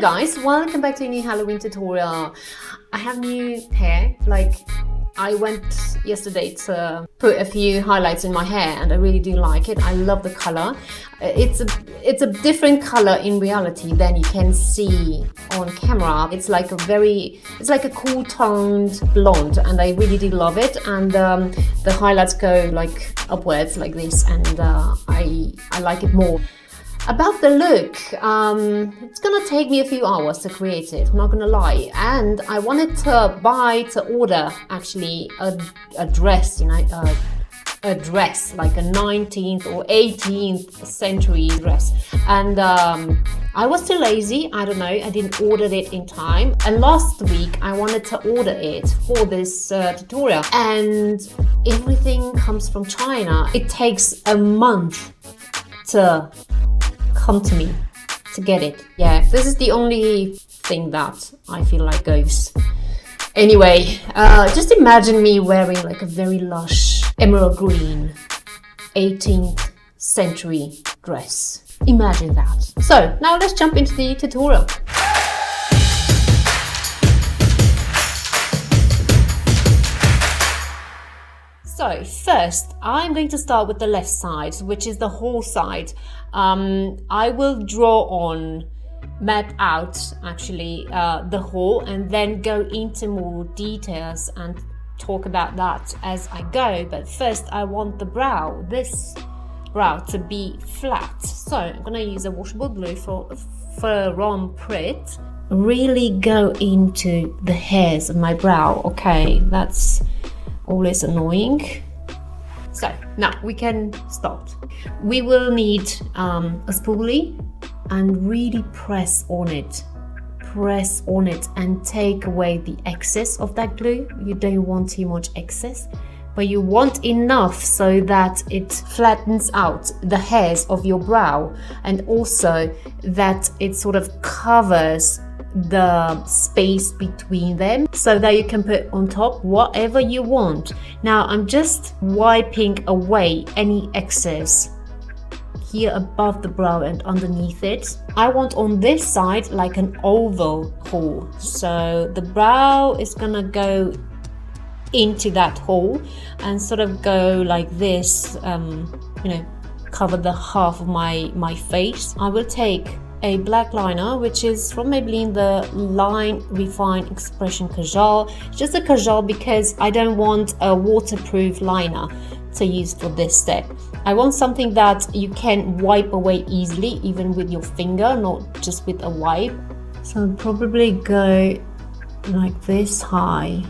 guys, welcome back to a new Halloween tutorial. I have new hair. Like, I went yesterday to put a few highlights in my hair and I really do like it. I love the color. It's a different color in reality than you can see on camera. It's like a cool toned blonde and I really do love it. And the highlights go like upwards like this, and I like it more. About the look, it's gonna take me a few hours to create it, I'm not gonna lie. And I wanted to order actually a dress, you know, a dress, like a 19th or 18th century dress. And I was too lazy, I don't know, I didn't order it in time. And last week I wanted to order it for this tutorial, and everything comes from China. It takes a month to come to me to get it. Yeah, this is the only thing that I feel like goes. Anyway, just imagine me wearing like a very lush emerald green 18th century dress. Imagine that. So now let's jump into the tutorial. So first, I'm going to start with the left side, which is the whole side. I will map out actually the whole, and then go into more details and talk about that as I go. But first, I want this brow to be flat. So I'm gonna use a washable glue from Prit. Really go into the hairs of my brow. Okay, that's always annoying. So now we can start. We will need a spoolie and really press on it and take away the excess of that glue. You don't want too much excess, but you want enough so that it flattens out the hairs of your brow, and also that it sort of covers the space between them so that you can put on top whatever you want. Now I'm just wiping away any excess here above the brow and underneath it. I want on this side like an oval hole, so the brow is gonna go into that hole and sort of go like this, you know, cover the half of my face. I will take a black liner, which is from Maybelline, the Line Refine Expression Kajal. Just a kajal because I don't want a waterproof liner to use for this step. I want something that you can wipe away easily, even with your finger, not just with a wipe. So I'll probably go like this high,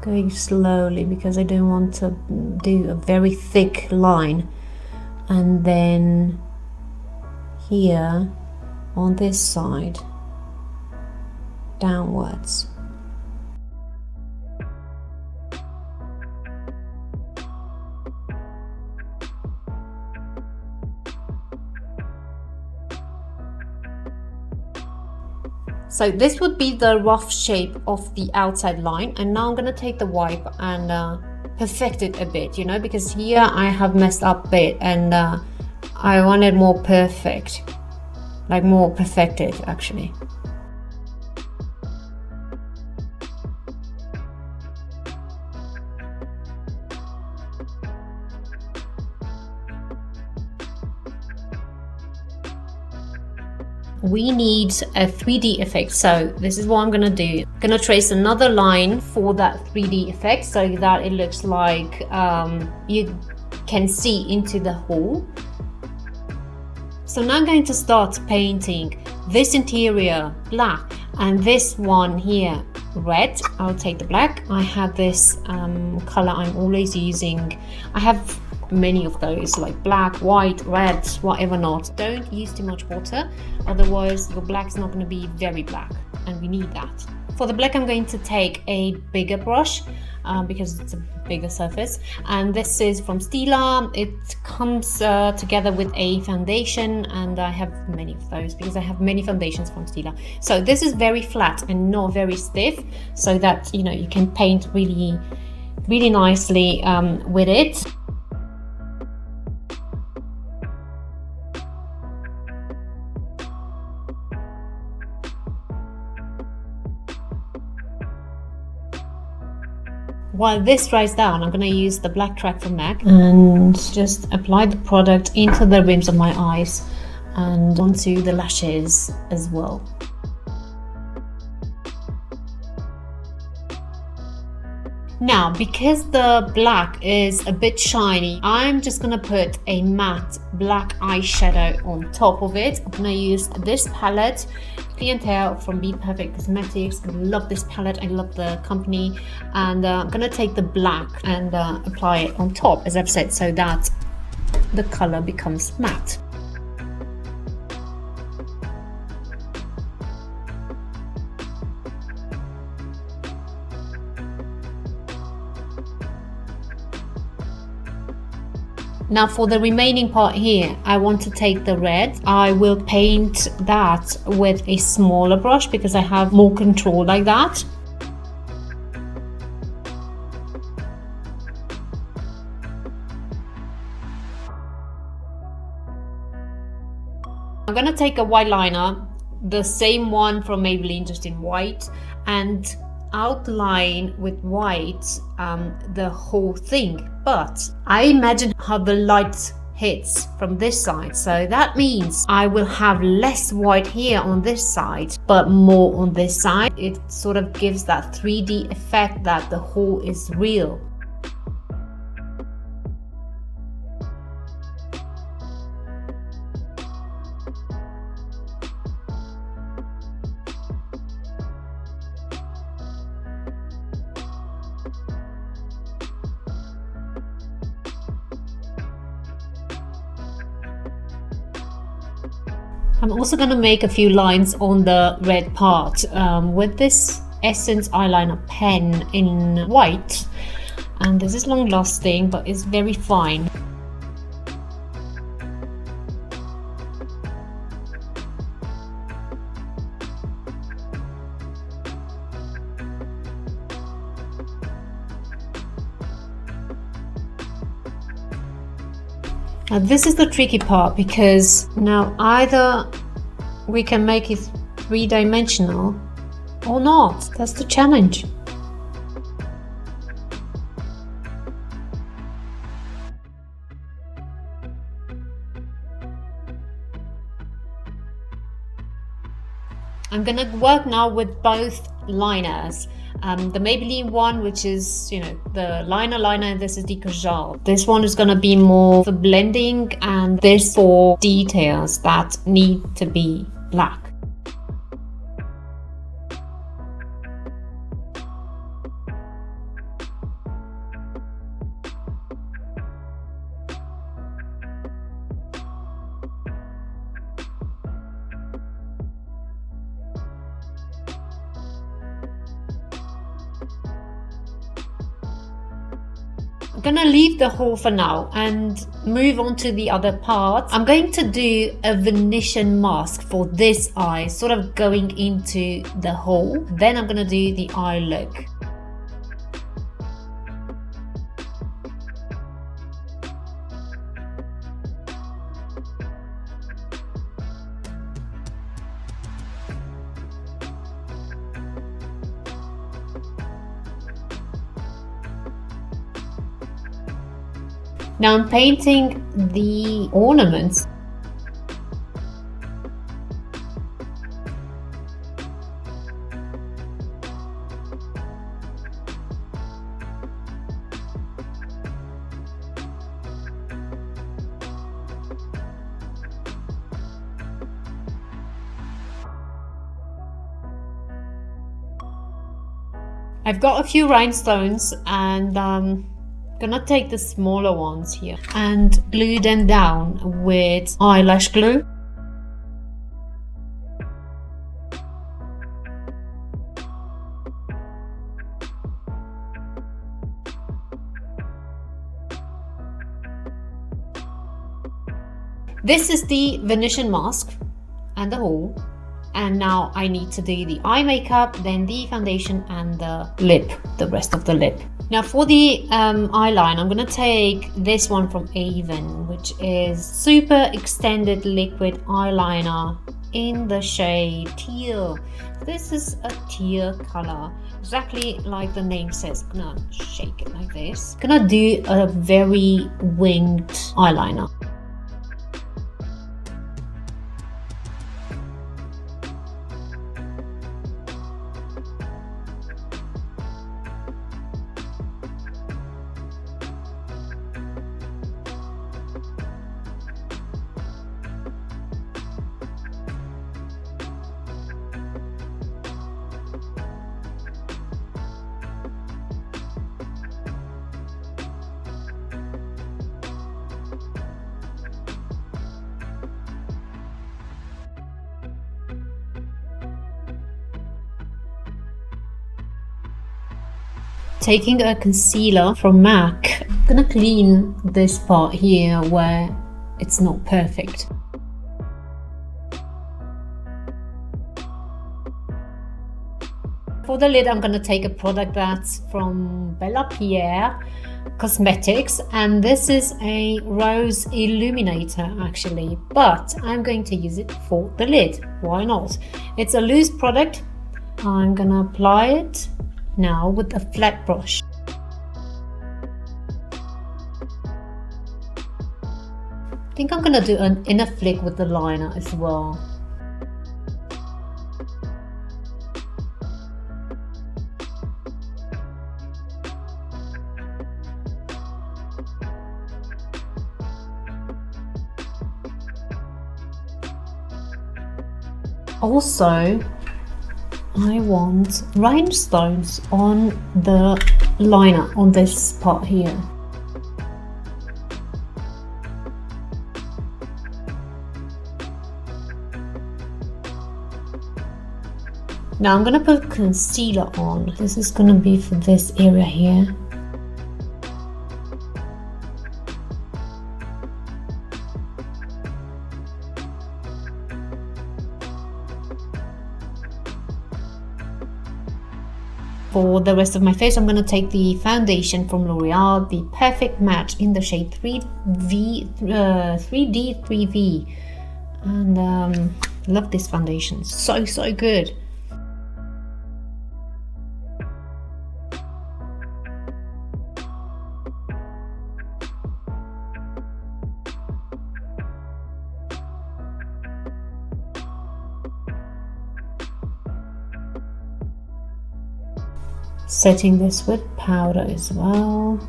going slowly because I don't want to do a very thick line. And then here on this side downwards. So this would be the rough shape of the outside line, and now I'm gonna take the wipe and perfect it a bit, you know, because here I have messed up a bit and I want it more perfect, like more perfected actually. We need a 3D effect, so this is what I'm gonna do. I'm gonna trace another line for that 3D effect so that it looks like you can see into the hole. So now I'm going to start painting this interior black and this one here red. I'll take the black. I have this color I'm always using. I have many of those, like black, white, red, whatever not. Don't use too much water, otherwise your black is not going to be very black, and we need that. For the black I'm going to take a bigger brush because it's a bigger surface, and this is from Stila. It comes together with a foundation, and I have many of those because I have many foundations from Stila. So this is very flat and not very stiff, so that, you know, you can paint really nicely with it. while this dries down, I'm going to use the black track from MAC and just apply the product into the rims of my eyes and onto the lashes as well. Now, because the black is a bit shiny, I'm just gonna put a matte black eyeshadow on top of it. I'm gonna use this palette, Clientele from Be Perfect Cosmetics. I love this palette, I love the company, and I'm gonna take the black and apply it on top, as I've said, so that the color becomes matte. Now for the remaining part here, I want to take the red. I will paint that with a smaller brush because I have more control like that. I'm gonna take a white liner, the same one from Maybelline, just in white, and outline with white the whole thing, but I imagine how the light hits from this side, so that means I will have less white here on this side but more on this side. It sort of gives that 3D effect that the whole is real. I'm also going to make a few lines on the red part with this Essence eyeliner pen in white, and this is long lasting but it's very fine. Now this is the tricky part, because now either we can make it three-dimensional or not. That's the challenge. I'm gonna work now with both liners. The Maybelline one, which is, you know, the liner, and this is the Kajal. This one is gonna be more for blending, and this for details that need to be black. I'm gonna leave the hole for now and move on to the other part. I'm going to do a Venetian mask for this eye, sort of going into the hole. Then I'm gonna do the eye look. Now I'm painting the ornaments. I've got a few rhinestones, and gonna take the smaller ones here and glue them down with eyelash glue. This is the Venetian mask and the hole, and now I need to do the eye makeup, then the foundation and the lip, the rest of the lip. Now for the eyeliner, I'm gonna take this one from Avon, which is Super Extended Liquid Eyeliner in the shade teal. This is a teal color, exactly like the name says. I'm gonna shake it like this. Gonna do a very winged eyeliner. Taking a concealer from MAC, I'm gonna clean this part here where it's not perfect. For the lid, I'm gonna take a product that's from Bella Pierre Cosmetics, and this is a rose illuminator actually, but I'm going to use it for the lid. Why not? It's a loose product. I'm gonna apply it now with a flat brush. I think I'm gonna do an inner flick with the liner as well. Also, I want rhinestones on the liner on this part here. Now I'm gonna put concealer on. This is gonna be for this area here. For the rest of my face, I'm going to take the foundation from L'Oreal, the Perfect Match in the shade 3D3V. And love this foundation. So good. Setting this with powder as well.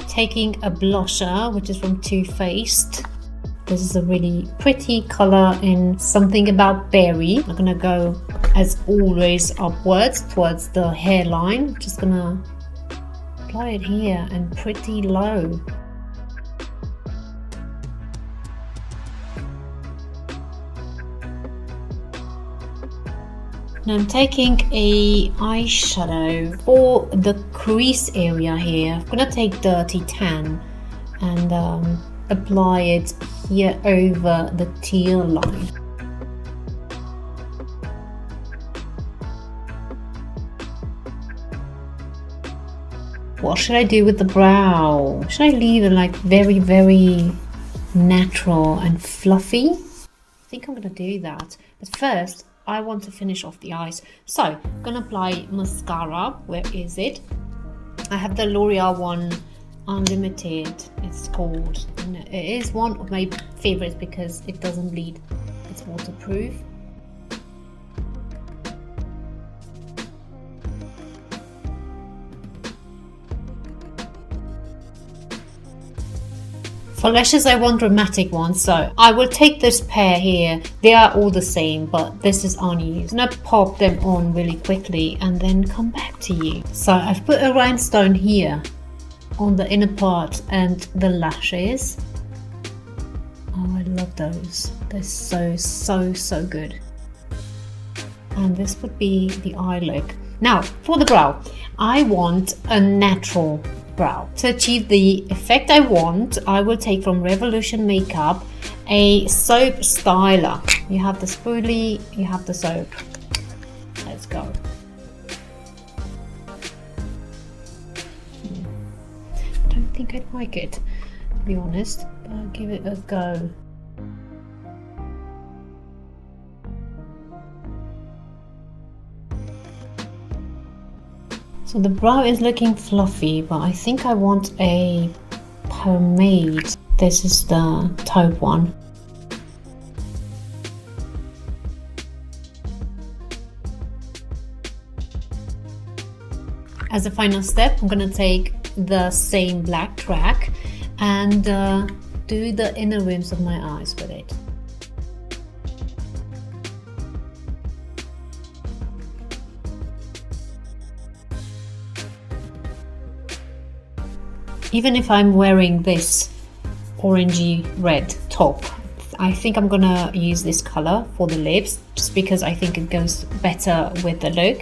Taking a blusher, which is from Too Faced. This is a really pretty color in Something About Berry. I'm gonna go, as always, upwards towards the hairline. Just gonna apply it here and pretty low. Now I'm taking a eyeshadow for the crease area here. I'm gonna take Dirty Tan and apply it here over the teal line. What should I do with the brow? Should I leave it like very natural and fluffy? I think I'm gonna do that. But first, I want to finish off the eyes. So I'm gonna apply mascara. Where is it? I have the L'Oreal one, Unlimited it's called, and it is one of my favorites because it doesn't bleed. It's waterproof. For lashes, I want dramatic ones, so I will take this pair here. They are all the same, but this is unused. And I pop them on really quickly and then come back to you. So I've put a rhinestone here on the inner part and the lashes. Oh, I love those. They're so good. And this would be the eye look. Now, for the brow, I want a natural brow. To achieve the effect I want, I will take from Revolution Makeup a soap styler. You have the spoolie, you have the soap. Let's go. I don't think think I like it, to be honest, but I'll give it a go. So the brow is looking fluffy, but I think I want a pomade. This is the taupe one. As a final step, I'm going to take the same black track and do the inner rims of my eyes with it. Even if I'm wearing this orangey red top, I think I'm gonna use this color for the lips, just because I think it goes better with the look.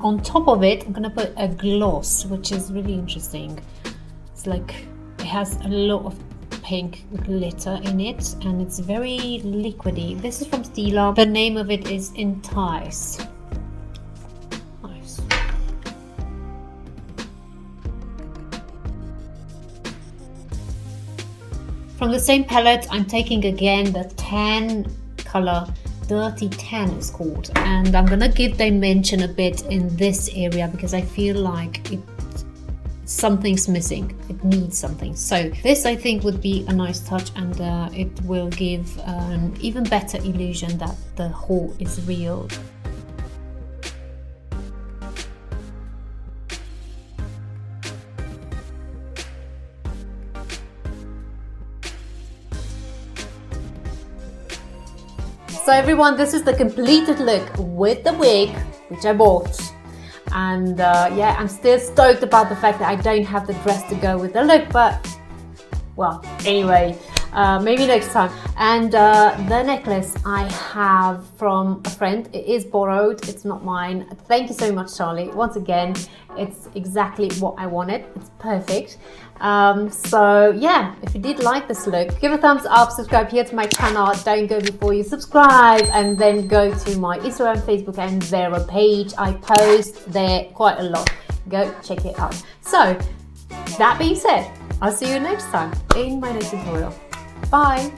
On top of it, I'm gonna put a gloss, which is really interesting. It's like, it has a lot of pink glitter in it, and it's very liquidy. This is from Stila. The name of it is Entice. Nice. From the same palette, I'm taking again the tan color, Dirty Tan it's called, and I'm gonna give dimension a bit in this area because I feel like something's missing. It needs something. So this I think would be a nice touch, and it will give an even better illusion that the haul is real. So everyone, this is the completed look with the wig, which I bought. And yeah, I'm still stoked about the fact that I don't have the dress to go with the look, but well, anyway, maybe next time. And the necklace I have from a friend. It is borrowed, it's not mine. Thank you so much, Charlie. Once again, it's exactly what I wanted. It's perfect. So yeah, if you did like this look, give a thumbs up, subscribe here to my channel. Don't go before you subscribe, and then go to my Instagram, Facebook and VERO page. I post there quite a lot. Go check it out. So that being said, I'll see you next time in my next tutorial. Bye.